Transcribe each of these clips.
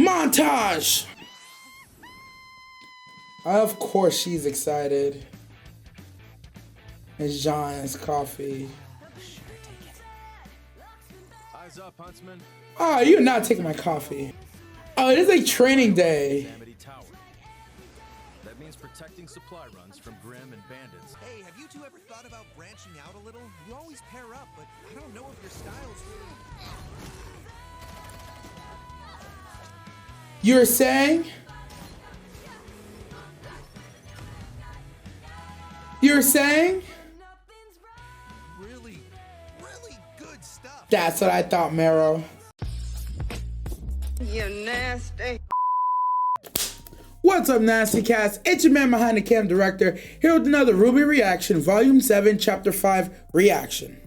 Montage! Of course she's excited. It's John's coffee. Eyes up, huntsman. Oh, you're not taking my coffee. Oh, it is a training day. That means protecting supply runs from Grim and bandits. Hey, have you two ever thought about branching out a little? You always pair up, but I don't know if your styles... You're saying? You're saying? Really, really good stuff. That's what I thought, Mero. You nasty. What's up, Nasty Cast? It's your man behind the cam, Director, here with another RWBY reaction, Volume 7, Chapter 5 reaction.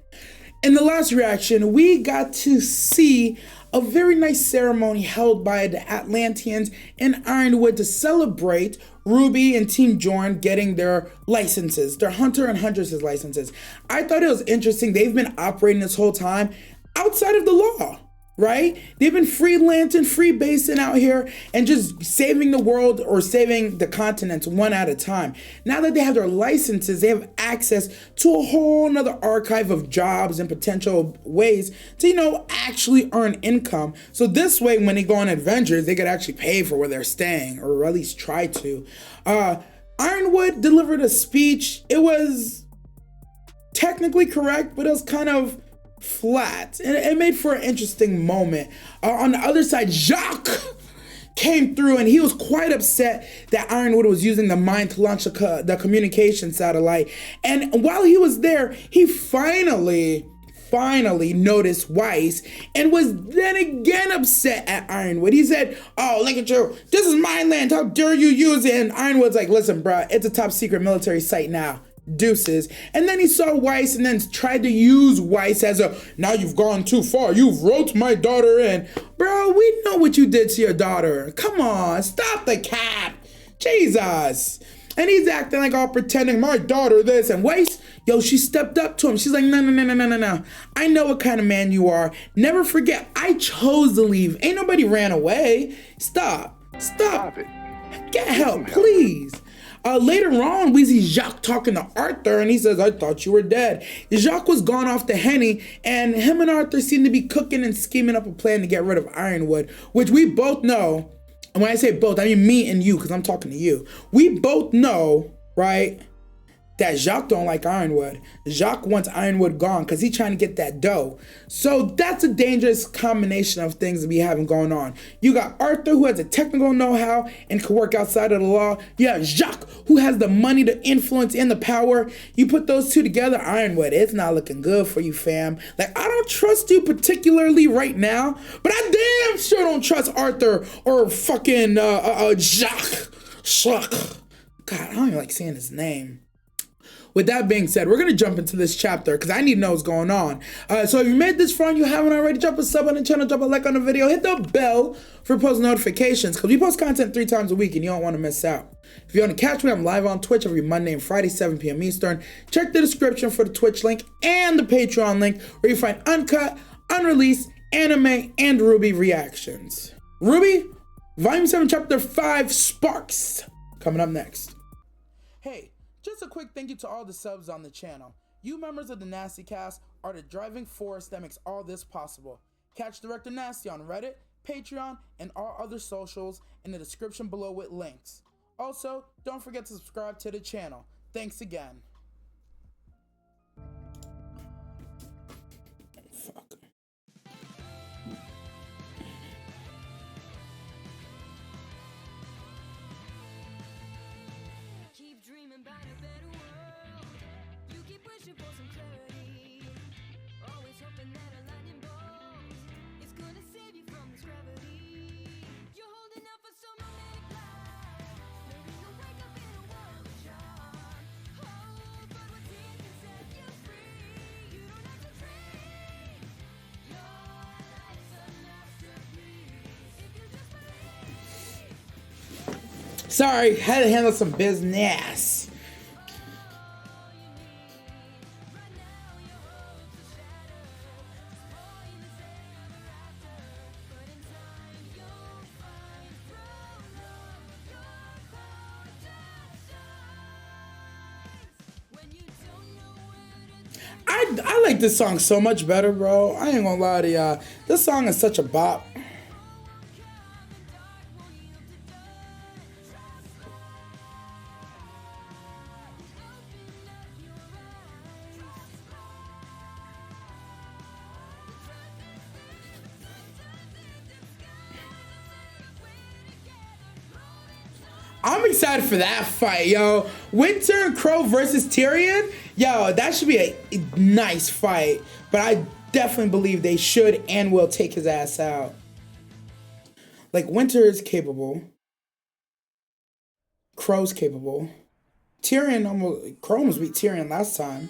In the last reaction, we got to see a very nice ceremony held by the Atlanteans in Ironwood to celebrate RWBY and Team Jorn getting their licenses, their Hunter and Huntress licenses. I thought it was interesting. They've been operating this whole time outside of the law, right? They've been freelancing, freebasing out here and just saving the world or saving the continents one at a time. Now that they have their licenses, they have access to a whole nother archive of jobs and potential ways to, you know, actually earn income. So this way, when they go on adventures, they could actually pay for where they're staying, or at least try to. Ironwood delivered a speech. It was technically correct, but it was kind of flat, and it made for an interesting moment. On the other side, Jacques came through, and he was quite upset that Ironwood was using the mine to launch the communication satellite. And while he was there, he finally noticed Weiss and was then again upset at Ironwood. He said, "Oh, look at you, this is my land, how dare you use it?" And Ironwood's like, "Listen, bruh, it's a top secret military site now. Deuces." And then he saw Weiss and then tried to use Weiss as a, "Now you've gone too far, you've roped my daughter in." Bro, we know what you did to your daughter. Come on, stop the cap. Jesus. And he's acting like all pretending, "My daughter this," and Weiss, yo, she stepped up to him. She's like, no. I know what kind of man you are. Never forget, I chose to leave. Ain't nobody ran away. Stop it. Get help, please. Later on, we see Jacques talking to Arthur, and he says, "I thought you were dead." Jacques was gone off to Henny, and him and Arthur seem to be cooking and scheming up a plan to get rid of Ironwood, which we both know, and when I say both, I mean me and you, because I'm talking to you. We both know, right, that Jacques don't like Ironwood. Jacques wants Ironwood gone because he's trying to get that dough. So that's a dangerous combination of things to be having going on. You got Arthur, who has a technical know-how and can work outside of the law. You have Jacques, who has the money, the influence, and the power. You put those two together, Ironwood, it's not looking good for you, fam. Like, I don't trust you particularly right now, but I damn sure don't trust Arthur or fucking Jacques. God, I don't even like saying his name. With that being said, we're going to jump into this chapter because I need to know what's going on. So if you made this far and you haven't already, drop a sub on the channel, drop a like on the video, hit the bell for post notifications because we post content 3 times a week and you don't want to miss out. If you want to catch me, I'm live on Twitch every Monday and Friday, 7 p.m. Eastern. Check the description for the Twitch link and the Patreon link where you find uncut, unreleased anime and RWBY reactions. RWBY, Volume 7, Chapter 5, Sparks, coming up next. Hey. Just a quick thank you to all the subs on the channel. You members of the Nasty Cast are the driving force that makes all this possible. Catch Director Nasty on Reddit, Patreon, and all other socials in the description below with links. Also, don't forget to subscribe to the channel. Thanks again. Fuck. Dreaming about a better world. You keep wishing for some clarity. Always hoping that a lightning bolt is gonna save you from this gravity. You're holding out for some romantic life. Maybe you'll wake up in a world of charm. Oh, but what's in can set you free. You don't have to dream. Your life's a masterpiece. If you just believe. Sorry, had to handle some business. I like this song so much better, bro. I ain't gonna lie to y'all. This song is such a bop. I'm excited for that fight, yo. Winter and Crow versus Tyrion. Yo, that should be a nice fight. But I definitely believe they should and will take his ass out. Like, Winter is capable. Crow's capable. Crow almost beat Tyrion last time.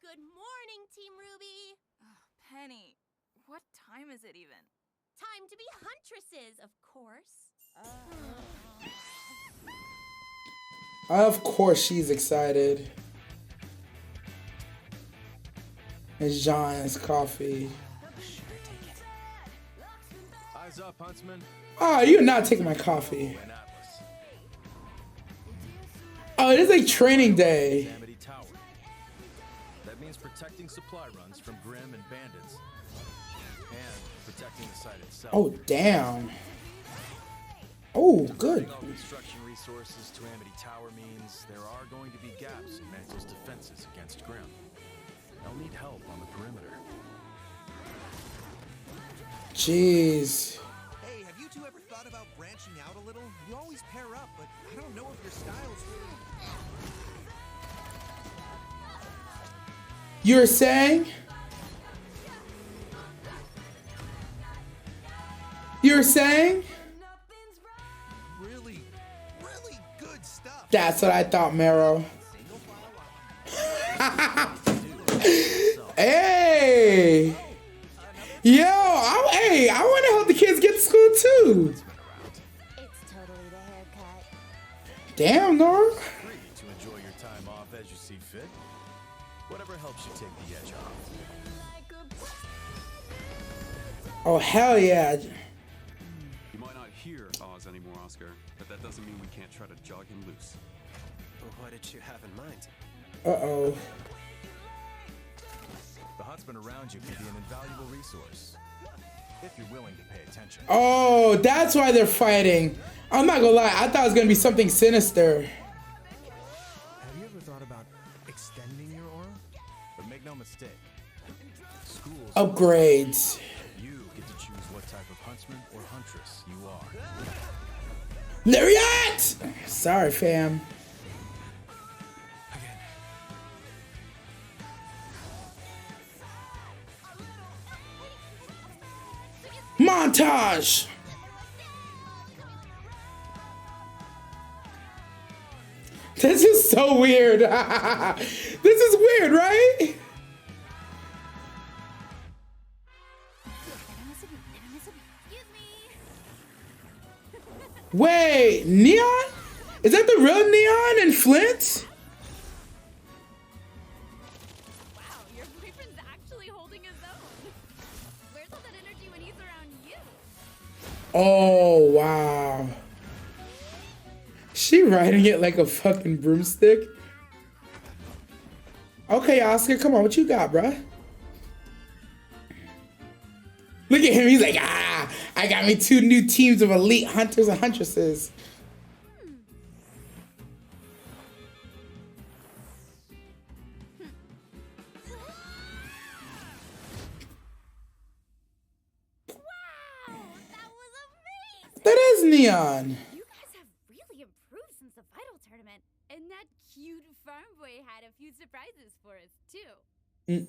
Good morning, Team Ruby. Oh, Penny, what time is it even? Time to be huntresses, of course. Of course she's excited. It's John's coffee. Eyes up, huntsman. Oh, you're not taking my coffee. And Atlas. Oh, it is like training day. Amity Tower. That means protecting supply runs from Grim and bandits. And protecting the site itself. Oh, damn. Oh, good. All construction resources to Amity Tower means there are going to be gaps in Mantle's defenses against Grim. They'll need help on the perimeter. Jeez. Hey, have you two ever thought about branching out a little? You always pair up, but I don't know if your styles. You're saying? You're saying? Really, really good stuff. That's what I thought, Mero. Hey! Yo, I want to help the kids get to school too. It's totally the haircut. Damn, Nora. Free to enjoy your time off as you see fit. Whatever helps you take the edge off. Oh, hell yeah. You might not hear Oz anymore, Oscar, but that doesn't mean we can't try to jog him loose. What did you have in mind? Uh-oh. The huntsman around you can be an invaluable resource. If you're willing to pay attention. Oh, that's why they're fighting. I'm not gonna lie, I thought it was gonna be something sinister. Have you ever thought about extending your aura? But make no mistake. Schools Upgrades. you get to choose what type of huntsman or huntress you are. Lariat! Sorry, fam. Montage! This is so weird. This is weird, right? Wait, Neon? Is that the real Neon and Flint? Wow, your boyfriend's actually holding his own. Where's all that energy when he's around you? Oh, wow. She riding it like a fucking broomstick. Okay, Oscar, come on, what you got, bruh? Look at him, he's like, I got me 2 new teams of elite hunters and huntresses. That is Neon. You guys have really improved since the Vital tournament. And that cute farm boy had a few surprises for us, too.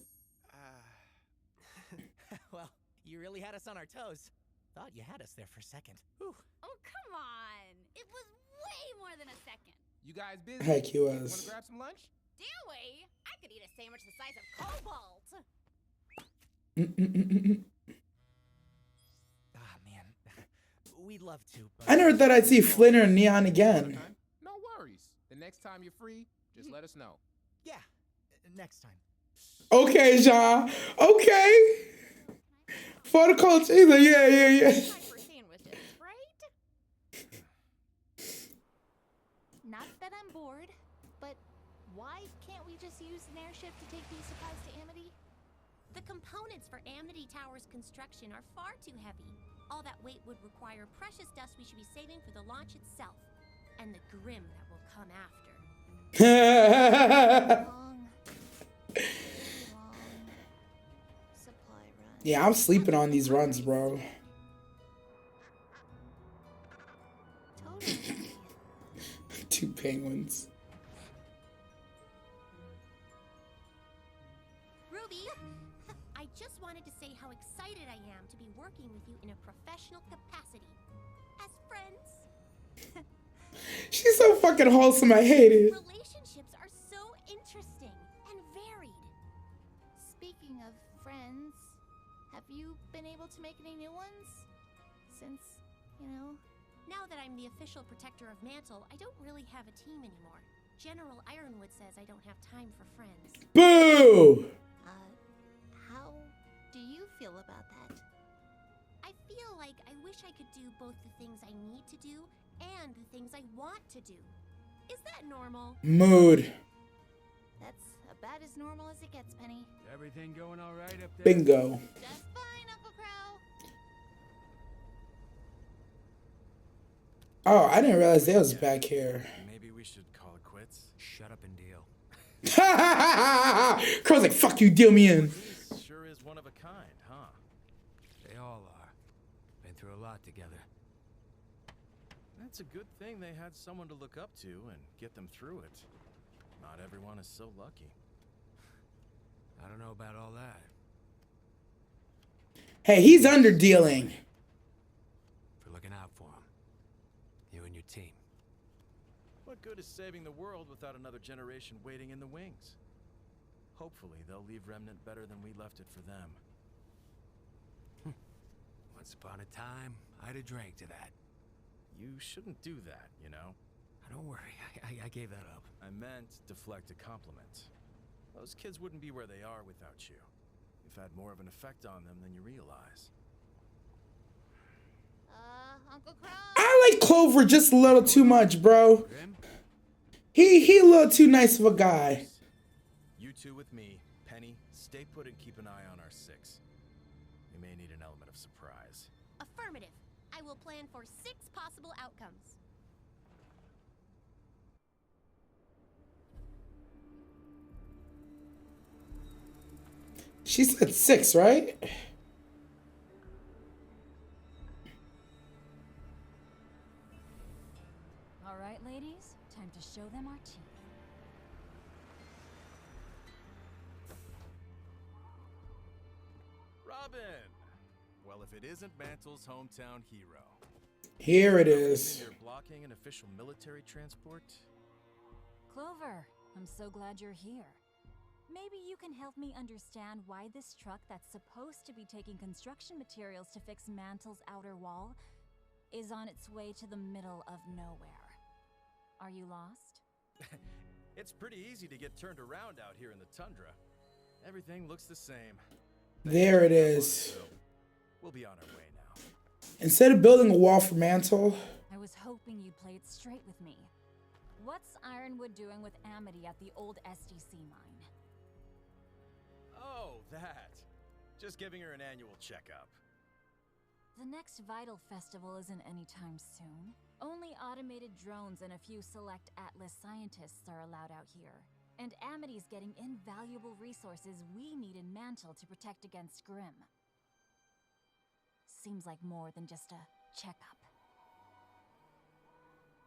Well, you really had us on our toes. Thought you had us there for a second. Whew. Oh, come on. It was way more than a second. You guys busy? Heck, he Want was. to grab some lunch? Do we? I could eat a sandwich the size of Cobalt. Ah, man. We'd love to, but I never thought I'd see Flint or Neon again. No worries. The next time you're free, just let us know. yeah, next time. Okay, Jean. Okay. For the culture. He's like, yeah. Time for sandwiches, right? Not that I'm bored, but why can't we we just use an airship to take these supplies to Amity? The components for Amity Tower's construction are far too heavy. All that weight would require precious dust we should be saving for the launch itself. And the Grim that will come after. Long supply run. Yeah, I'm sleeping on these runs, bro. Totally. 2 penguins. Ruby, I just wanted to say how excited I am to be working with you in a professional capacity. As friends. She's so fucking wholesome, I hate it. Relationships are so interesting and varied. Speaking of friends, have you been able to make any new ones? Since, you know... Now that I'm the official protector of Mantle, I don't really have a team anymore. General Ironwood says I don't have time for friends. Boo! How do you feel about that? I feel like I wish I could do both the things I need to do and the things I want to do. Is that normal? Mood. That's about as normal as it gets, Penny. Everything going all right up there? Bingo. Just fine, Uncle Crow. Oh, I didn't realize they was back here. Maybe we should call it quits. Shut up and deal. Crow's like, fuck you, deal me in. This sure is one of a kind, huh? They all are. Been through a lot together. That's a good thing they had someone to look up to and get them through it. Not everyone is so lucky. I don't know about all that. Hey, he's underdealing. For looking out for him. You and your team. What good is saving the world without another generation waiting in the wings? Hopefully, they'll leave Remnant better than we left it for them. Once upon a time, I'd have drank to that. You shouldn't do that, you know? Don't worry, I gave that up. I meant deflect a compliment. Those kids wouldn't be where they are without you. You've had more of an effect on them than you realize. Uncle Crow. I like Clover just a little too much, bro. Grim? He a little too nice of a guy. You two with me. Penny, stay put and keep an eye on our 6. We may need an element of surprise. Affirmative. I will plan for 6 possible outcomes. She said 6, right? All right, ladies, time to show them our teeth. Robin! Well, if it isn't Mantle's hometown hero. Here it is. You're blocking an official military transport? Clover, I'm so glad you're here. Maybe you can help me understand why this truck that's supposed to be taking construction materials to fix Mantle's outer wall is on its way to the middle of nowhere. Are you lost? It's pretty easy to get turned around out here in the tundra. Everything looks the same. There it is. We'll be on our way now. Instead of building a wall for Mantle. I was hoping you'd play it straight with me. What's Ironwood doing with Amity at the old SDC mine? Oh, that. Just giving her an annual checkup. The next Vital Festival isn't anytime soon. Only automated drones and a few select Atlas scientists are allowed out here. And Amity's getting invaluable resources we need in Mantle to protect against Grim. Seems like more than just a checkup.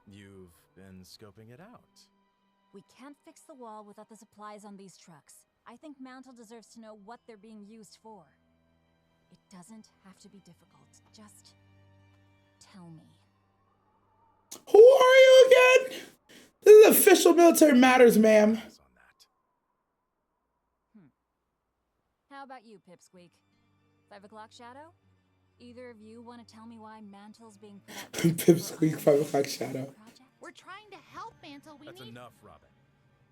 You've been scoping it out. We can't fix the wall without the supplies on these trucks. I think Mantle deserves to know what they're being used for. It doesn't have to be difficult. Just tell me. Who are you again? This is official military matters, ma'am. How about you, Pipsqueak? 5 o'clock shadow? Either of you want to tell me why Mantle's being put out? Pipsqueak, 5 o'clock shadow. We're trying to help Mantle. That's enough, Robin.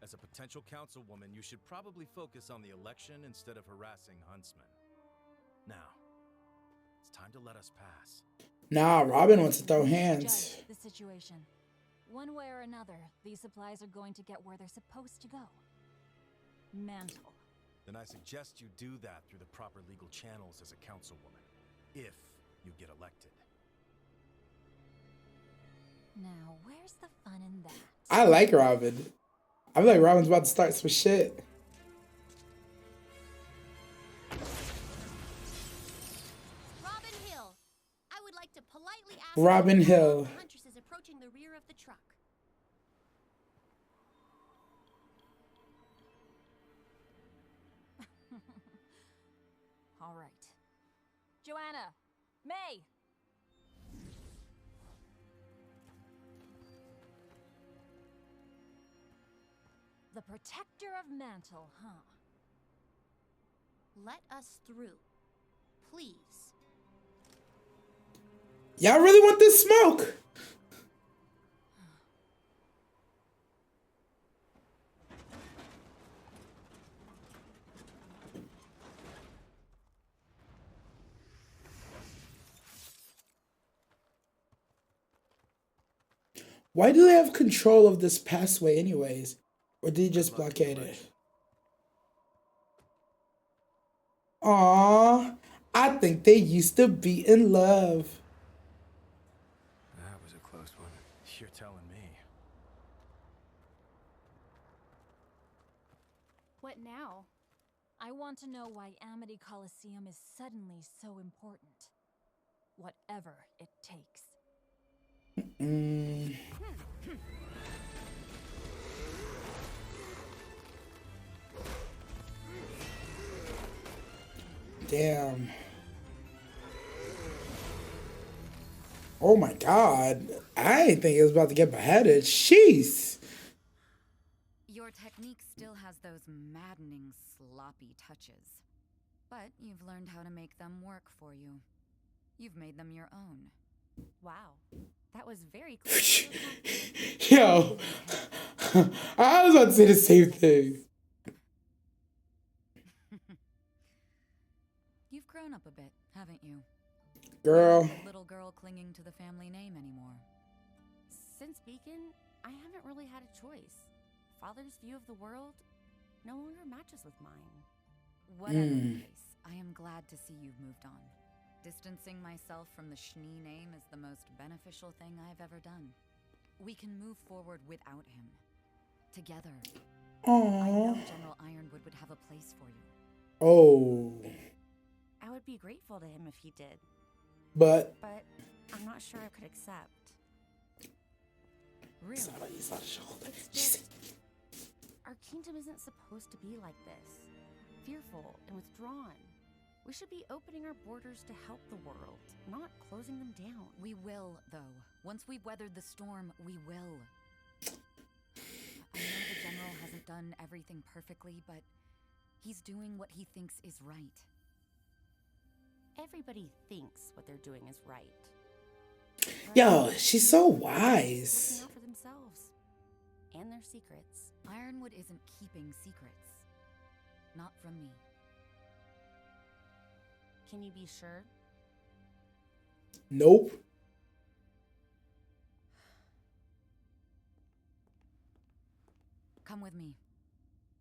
As a potential councilwoman, you should probably focus on the election instead of harassing Huntsman. Now, it's time to let us pass. Nah, Robin wants to throw hands. Judge the situation. One way or another, these supplies are going to get where they're supposed to go. Mantle. Then I suggest you do that through the proper legal channels as a councilwoman, if you get elected. Now, where's the fun in that? I like Robin. I feel like Robin's about to start some shit. Robin Hill, I would like to politely ask Robin you to Hill. the huntresses approaching the rear of the truck. All right. Joanna! May! The protector of Mantle, huh? Let us through. Please. Y'all really want this smoke? Why do they have control of this passway anyways? Or did he just blockade it? Aww, I think they used to be in love. That was a close one. You're telling me. What now? I want to know why Amity Coliseum is suddenly so important. Whatever it takes. Damn. Oh my god. I didn't think it was about to get beheaded. Jeez. Your technique still has those maddening, sloppy touches. But you've learned how to make them work for you. You've made them your own. Wow. That was very close. Yo. I was about to say the same thing. You've grown up a bit, haven't you? Girl. You're not a little girl clinging to the family name anymore. Since Beacon, I haven't really had a choice. Father's view of the world no longer matches with mine. Whatever the case, I am glad to see you've moved on. Distancing myself from the Schnee name is the most beneficial thing I've ever done. We can move forward without him. Together. I know General Ironwood would have a place for you. Oh. I would be grateful to him if he did. But I'm not sure I could accept. Really? It's just, our kingdom isn't supposed to be like this. Fearful and withdrawn. We should be opening our borders to help the world, not closing them down. We will, though. Once we've weathered the storm, we will. I know the General hasn't done everything perfectly, but he's doing what he thinks is right. Everybody thinks what they're doing is right. yo, she's so wise. Looking out for themselves and their secrets. Ironwood isn't keeping secrets. Not from me. Can you be sure? Nope. Come with me.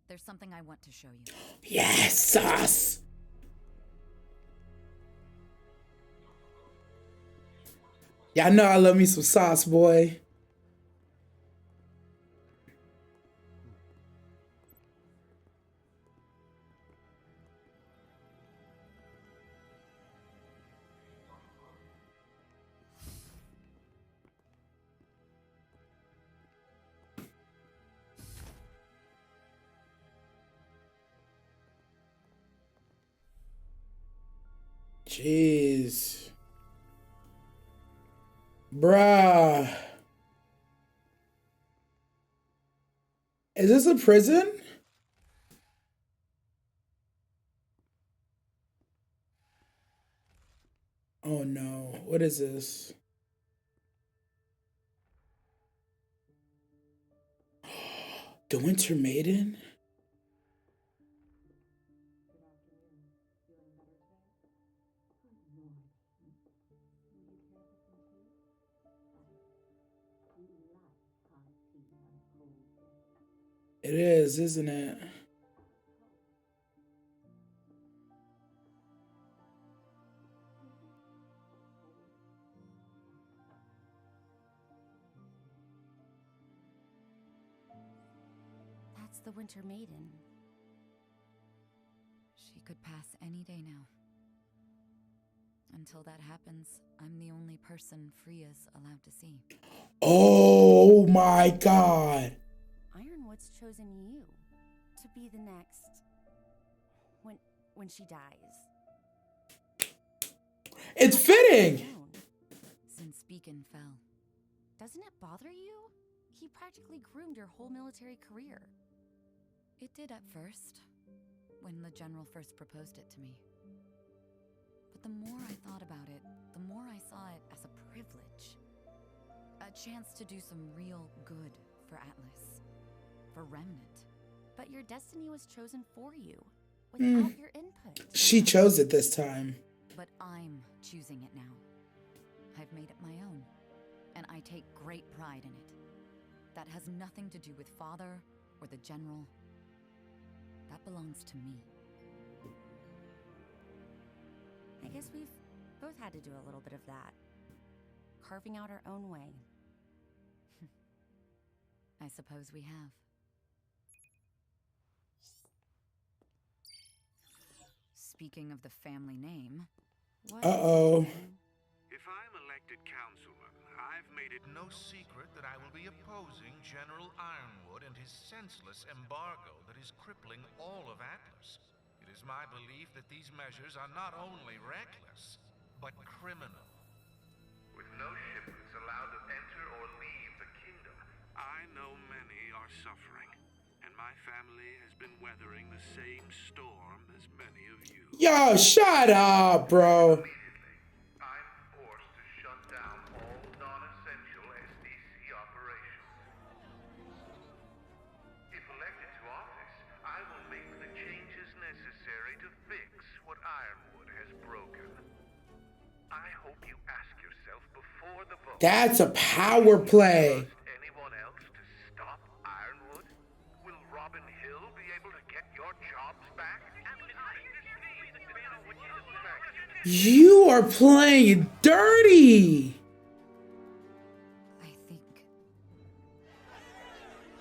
There's something I want to show you. Yes, sauce. Y'all know I love me some sauce, boy. Jeez. Bruh. Is this a prison? Oh no. What is this? The Winter Maiden? It is, isn't it? the Winter Maiden? She could pass any day now. Until that happens, I'm the only person Freya's allowed to see. Oh my god. Ironwood's chosen you to be the next when she dies. It's fitting. Since Beacon fell. Doesn't it bother you? He practically groomed your whole military career. It did at first, when the general first proposed it to me. But the more I thought about it, the more I saw it as a privilege. A chance to do some real good for Atlas, for Remnant. But your destiny was chosen for you, without your input. She chose it this time. But I'm choosing it now. I've made it my own, and I take great pride in it. That has nothing to do with Father or the General. That belongs to me. I guess we've both had to do a little bit of that. Carving out our own way. I suppose we have. Speaking of the family name... Uh-oh. If I'm elected councilman, I've made it no secret that I will be opposing General Ironwood and his senseless embargo that is crippling all of Atlas. It is my belief that these measures are not only reckless, but criminal. With no shipments allowed to enter or leave the kingdom, I know many are suffering, and my family has been weathering the same storm as many of you. Yo, shut up, bro. I'm forced to shut down all non-essential SDC operations. If elected to office, I will make the changes necessary to fix what Ironwood has broken. I hope you ask yourself before the vote. That's a power play. Anyone else to stop Ironwood? Will Robin Hill be able to get your jobs back? You are playing dirty.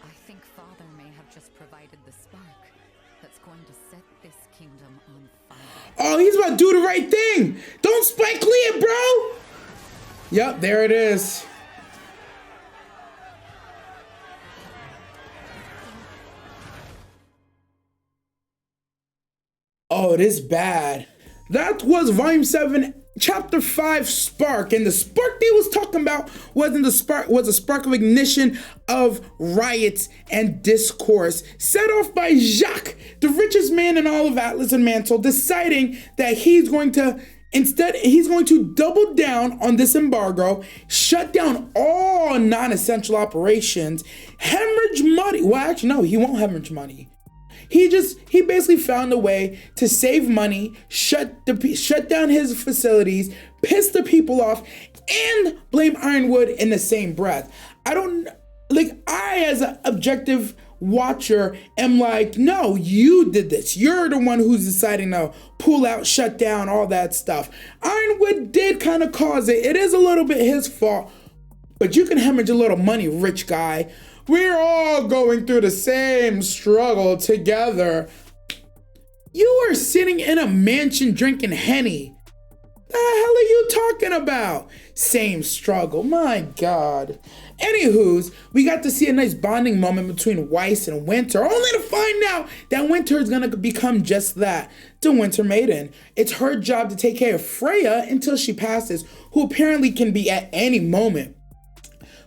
I think Father may have just provided the spark that's going to set this kingdom on fire. Oh, he's about to do the right thing. Don't Spike Lee it, bro. Yep, there it is. Oh, it is bad. That was Volume 7, Chapter 5, Spark. And the spark they was talking about wasn't the spark, was a spark of ignition of riots and discourse set off by Jacques, the richest man in all of Atlas and Mantle, deciding that he's going to double down on this embargo, shut down all non-essential operations, hemorrhage money. Well, actually, no, he won't hemorrhage money. He basically found a way to save money, shut down his facilities, piss the people off, and blame Ironwood in the same breath. I as an objective watcher am like, no, you did this. You're the one who's deciding to pull out, shut down, all that stuff. Ironwood did kind of cause it. It is a little bit his fault, but you can hemorrhage a little money, rich guy. We're all going through the same struggle together. You are sitting in a mansion drinking Henny. The hell are you talking about? Same struggle, my God. Anywho's, we got to see a nice bonding moment between Weiss and Winter, only to find out that Winter is gonna become just that, the Winter Maiden. It's her job to take care of Freya until she passes, who apparently can be at any moment.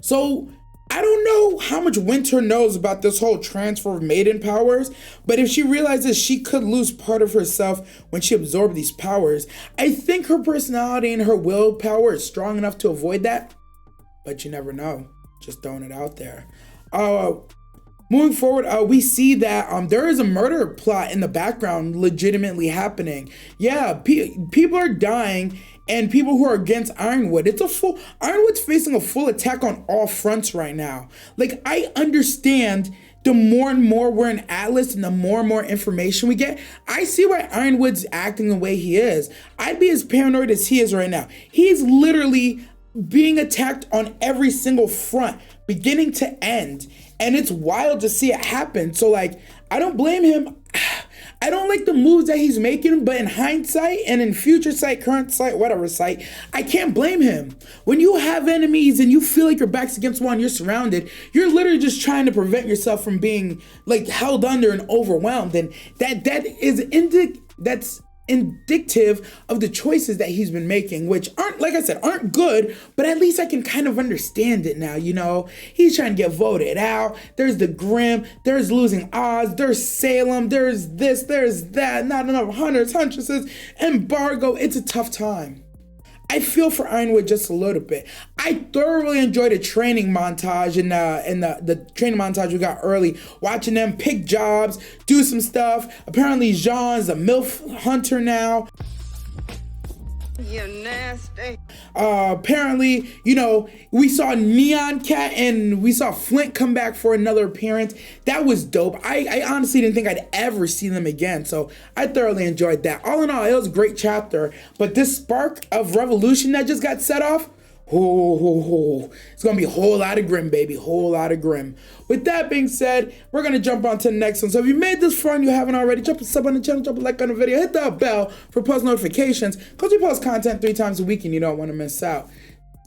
So, I don't know how much Winter knows about this whole transfer of maiden powers, but if she realizes she could lose part of herself when she absorbed these powers, I think her personality and her willpower is strong enough to avoid that. But you never know. Just throwing it out there. Moving forward, we see that there is a murder plot in the background legitimately happening. Yeah, people are dying. And people who are against Ironwood, Ironwood's facing a full attack on all fronts right now. Like, I understand the more and more we're in Atlas and the more and more information we get, I see why Ironwood's acting the way he is. I'd be as paranoid as he is right now. He's literally being attacked on every single front, beginning to end. and it's wild to see it happen. So like, I don't blame him. I don't like the moves that he's making, but in hindsight and in future sight, current sight, whatever sight, I can't blame him. When you have enemies and you feel like your back's against one, you're surrounded, you're literally just trying to prevent yourself from being like held under and overwhelmed. And that's indicative of the choices that he's been making, which aren't, like I said, aren't good, but at least I can kind of understand it now, you know? He's trying to get voted out. There's the Grimm, there's losing Oz, there's Salem, there's this, there's that, not enough hunters, huntresses, embargo. It's a tough time. I feel for Ironwood just a little bit. I thoroughly enjoyed the training montage and the training montage we got early, watching them pick jobs, do some stuff. Apparently Jean's a MILF hunter now. You're nasty. Apparently, you know, we saw Neon Cat and we saw Flint come back for another appearance. That was dope. I honestly didn't think I'd ever see them again, so I thoroughly enjoyed that. All in all, it was a great chapter, but this spark of revolution that just got set off, it's gonna be a whole lot of Grimm, baby, whole lot of Grimm. With that being said, we're gonna jump on to the next one. So if you made this far and you haven't already, drop a sub on the channel, drop a like on the video, hit that bell for post notifications, because we post content 3 times a week and you don't want to miss out.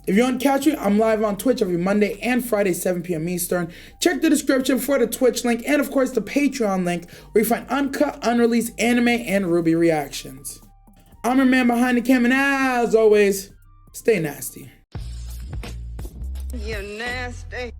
If you want to catch me, I'm live on Twitch every Monday and Friday, 7 p.m. Eastern. Check the description for the Twitch link and of course the Patreon link where you find uncut, unreleased anime and RWBY reactions. I'm your man behind the camera, and as always, stay nasty. You're nasty.